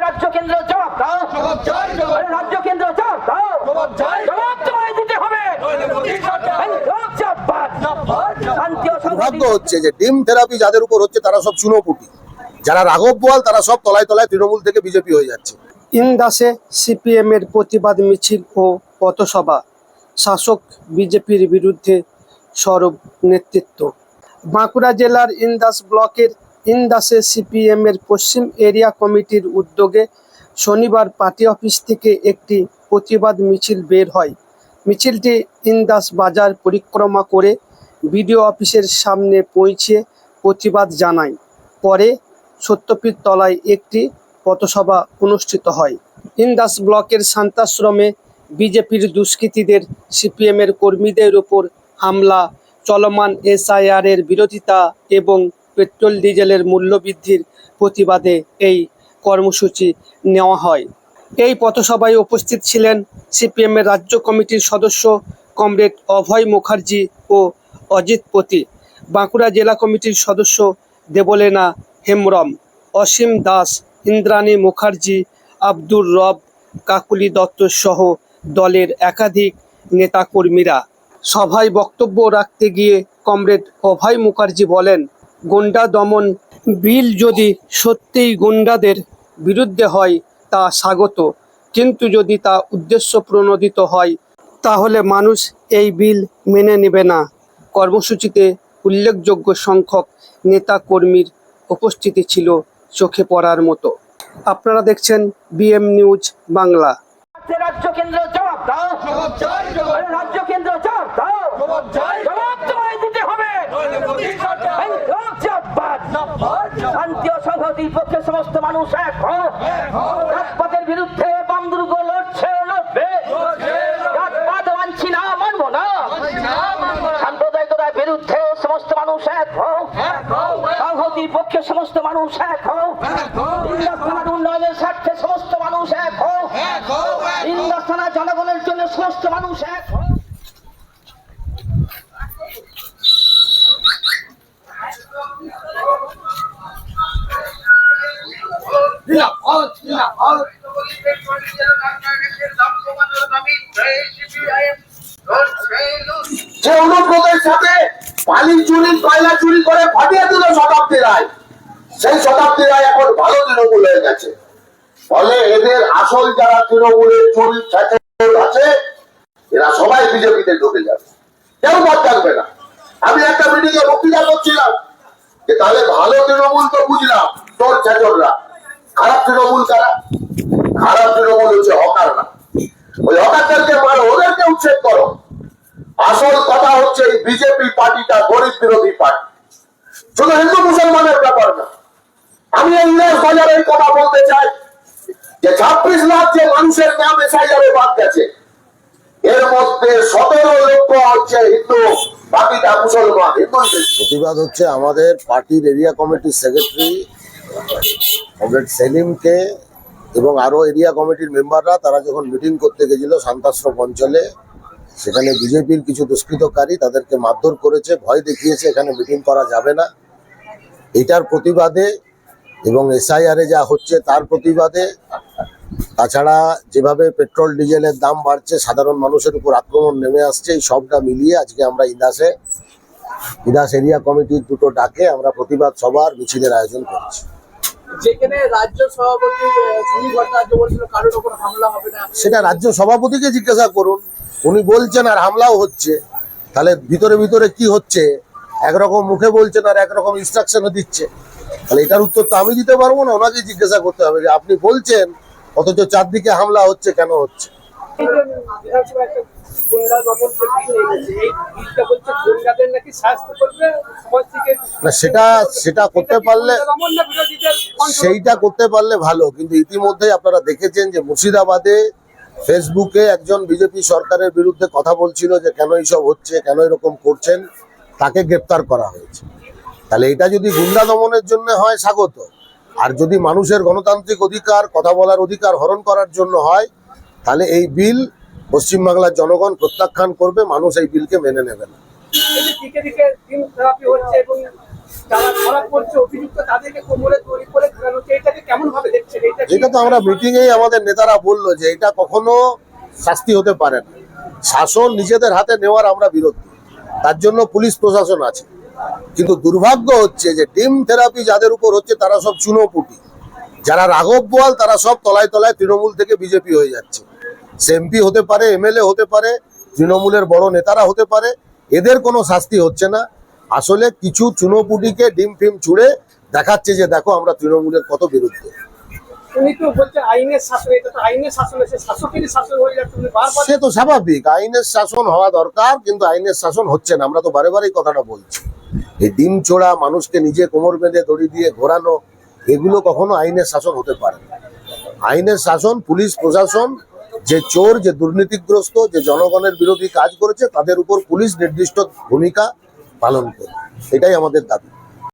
রাজ্য কেন্দ্র জবাব দাও, রাজ্য কেন্দ্র জবাব দাও, জবাব তোমায় দিতে হবে। দুর্ভাগ্য হচ্ছে যে ডিম থেরাপি যাদের উপর হচ্ছে তারা সব চুনোপুটি, যারা রাঘব বোয়াল তারা সব তলায় তলায় তৃণমূল থেকে বিজেপি হয়ে যাচ্ছে। ইন্দাসে সিপিএম এর প্রতিবাদ মিছিল ও পথসভা, শাসক বিজেপির বিরুদ্ধে সরব নেতৃত্ব। বাঁকুড়া জেলার ইন্দাস ব্লকের ইন্দাসে সিপিএম এর পশ্চিম এরিয়া কমিটির উদ্যোগে শনিবার পার্টি অফিস থেকে একটি প্রতিবাদ মিছিল বের হয়। মিছিলটি ইন্দাস বাজার পরিক্রমা করে বিডিও অফিসের সামনে পৌঁছে প্রতিবাদ জানায়। পরে সত্যপীর তলায় একটি পথসভা অনুষ্ঠিত হয়। ইন্দাস ব্লকের শান্তাশ্রমে বিজেপির দুষ্কৃতীদের সিপিএমের কর্মীদের উপর হামলা, চলমান এসআইআর এর বিরোধিতা এবং পেট্রোল ডিজেলের মূল্যবৃদ্ধির প্রতিবাদে এই কর্মসূচি নেওয়া হয়। এই পথসভায় উপস্থিত ছিলেন সিপিএমের রাজ্য কমিটির সদস্য কমরেড অভয় মুখার্জি ও অজিত পতি, বাঁকুড়া জেলা কমিটির সদস্য দেবলেনা হেমব্রম, অসীম দাস, ইন্দ্রাণী মুখার্জি, আব্দুর রব, কাকুলি দত্ত সহ দলের একাধিক নেতাকর্মীরা। সভায় বক্তব্য রাখতে গিয়ে কমরেড অভয় মুখার্জি বলেন, গুন্ডা দমন বিল যদি সত্যিই গুন্ডাদের বিরুদ্ধে হয় তা স্বাগত, কিন্তু যদি তা উদ্দেশ্য প্রণোদিত হয় তাহলে মানুষ এই বিল মেনে নেবে না। কর্মসূচিতে উল্লেখযোগ্য সংখ্যক নেতাকর্মীর উপস্থিতি ছিল চোখে পড়ার মতো। আপনারা দেখছেন বিএম নিউজ বাংলা। রাজ্য কেন্দ্র জবাব দাও, রাজ্য কেন্দ্র জবাব দাও, জবাব তোমায় দিতে হবে। শান্তি ও সংহতির পক্ষে সমস্ত মানুষ এক হও। জাতপাতের বিরুদ্ধে বাম দুর্গ লড়ছে, লড়বে। জাতপাত মানছি না, মানব না। সাম্প্রদায়িকতার বিরুদ্ধে সমস্ত মানুষ এক হও। সংহতির পক্ষে সমস্ত মানুষ এক হও। ইন্দাস উন্নয়নের স্বার্থে সমস্ত মানুষ এক হও। ইন্দাস থানা জনগণের জন্য সমস্ত মানুষ এক হও। যে অনুব্রতের সাথে বালি চুরি, কয়লা চুরি করে ফাটিয়ে দিল শতাব্দী রায়, সেই শতাব্দী রায় এখন ভালো তৃণমূল হয়ে গেছে। ফলে এদের আসল যারা তৃণমূলের চুরি আছে এরা সবাই বিজেপিতে ঢুকে যাবে, কেউ বাদ থাকবে না। আমি একটা মিটিং এ বক্তৃতা করছিলাম যে তাহলে ভালো তৃণমূল তো বুঝলাম, তোর ছেচররা। খারাপ তৃণমূল কারা? খারাপ তৃণমূল হচ্ছে হকাররা। ওই হকারদেরকে মারো, ওদেরকে উচ্ছেদ করো। আসল কথা হচ্ছে এই বিজেপি পার্টিটা গরিব বিরোধী পার্টি, শুধু হিন্দু মুসলমানের ব্যাপার না। আমি এই ইংরেজ বাজারে এই কথা বলতে চাই যে 26 লাখ যে মানুষের নাম এসআইআরে বাদ গেছে, এর মধ্যে 17 লক্ষ হচ্ছে হিন্দু, বাকিটা মুসলমান। প্রতিবাদ হচ্ছে আমাদের পার্টির এরিয়া কমিটির সেক্রেটারি কমরেড সেলিমকে এবং আরো এরিয়া কমিটির মেম্বাররা তারা যখন মিটিং করতে গেছিল শান্তাশ্রম অঞ্চলে, সেখানে বিজেপির কিছু দুষ্কৃতকারী তাদেরকে মারধর করেছে, ভয় দেখিয়েছে এখানে মিটিং করা যাবে না। এটার প্রতিবাদে এবং এসআইআর এ যা হচ্ছে তার প্রতিবাদে, তাছাড়া যেভাবে পেট্রোল ডিজেলের দাম বাড়ছে, সাধারণ মানুষের উপর আক্রমণ নেমে আসছে, এই সবটা মিলিয়ে আজকে আমরা ইন্দাস এরিয়া কমিটির দুটো ডাকে আমরা প্রতিবাদ সভার মিছিলের আয়োজন করেছি। যেখানে রাজ্য সভাপতি সুনীল ভট্টাচার্য বলছিল কারোর উপর হামলা হবে না, সেটা রাজ্য সভাপতিকে জিজ্ঞাসা করুন, উনি বলছেন আর হামলাও হচ্ছে। তাহলে ভিতরে ভিতরে কি হচ্ছে? একরকম মুখে বলছেন আর একরকম ইনস্ট্রাকশনও দিচ্ছে। তাহলে এটার উত্তর তো আমি দিতে পারবো না, ওনাকে জিজ্ঞাসা করতে হবে যে আপনি বলছেন অথচ চারদিকে হামলা হচ্ছে, কেন হচ্ছে? না সেটা করতে পারলে, সেইটা করতে পারলে ভালো। কিন্তু ইতিমধ্যে আপনারা দেখেছেন যে মুর্শিদাবাদে ফেসবুকে একজন বিজেপি সরকারের বিরুদ্ধে কথা বলছিল যে কেন এইসব হচ্ছে, কেন এরকম করছেন, তাকে গ্রেপ্তার করা হয়েছে। তাহলে এটা যদি গুন্ডা দমনের জন্য হয় স্বাগত, আর যদি মানুষের গণতান্ত্রিক অধিকার, কথা বলার অধিকার হরণ করার জন্য হয়, তাহলে এই বিল পশ্চিমবাংলার জনগণ প্রত্যাখ্যান করবে, মানুষ এই বিলকে মেনে নেবে না। যারা ধরা পড়ছে অভিযুক্ত তাদেরকে কোমরে দড়ি করে ঘোরানো হচ্ছে, এটাকে কেমন ভাবে দেখছেন? এটা তো আমরা মিটিংয়েই আমাদের নেতারা বললো যে এটা কখনো শাস্তি হতে পারে না। শাসন নিজেদের হাতে নেওয়ার আমরা বিরোধী, তার জন্য পুলিশ প্রশাসন আছে। কিন্তু দুর্ভাগ্য হচ্ছে যে ডিম থেরাপি যাদের উপর হচ্ছে তারা সব চুনোপুটি, যারা রাঘব বোয়াল তারা সব তলায় তলায় তৃণমূল থেকে বিজেপি হয়ে যাচ্ছে। সে এমপি হতে পারে, এমএলএ হতে পারে, তৃণমূলের বড় নেতারা হতে পারে, এদের কোনো শাস্তি হচ্ছে না। আসলে কিছু চুনোপুটিকে ডিম ফিম ছুড়ে দেখাচ্ছে যে দেখো আমরা তৃণমূলের কত বিরুদ্ধে। উনি তো বলছে আইনের শাসন, এটা তো আইনের শাসন, এসে শাসকেরই শাসন হয়ে যাচ্ছে। উনি বারবার সে তো স্বাভাবিক, আইনের শাসন হওয়া দরকার, কিন্তু আইনের শাসন হচ্ছে না। আমরা তো বারে বারেই কথাটা বলছি, এই ডিম ছোড়া, মানুষকে নিজে কোমর বেঁধে দড়ি দিয়ে ঘোরানো, এগুলো কখনো আইনের শাসন হতে পারে না। আইনের শাসন পুলিশ প্রশাসন, যে চোর, যে দুর্নীতিগ্রস্ত, যে জনগণের বিরোধী কাজ করেছে তাদের উপর পুলিশ নির্দিষ্ট ভূমিকা পালন করে, এটাই আমাদের দাবি।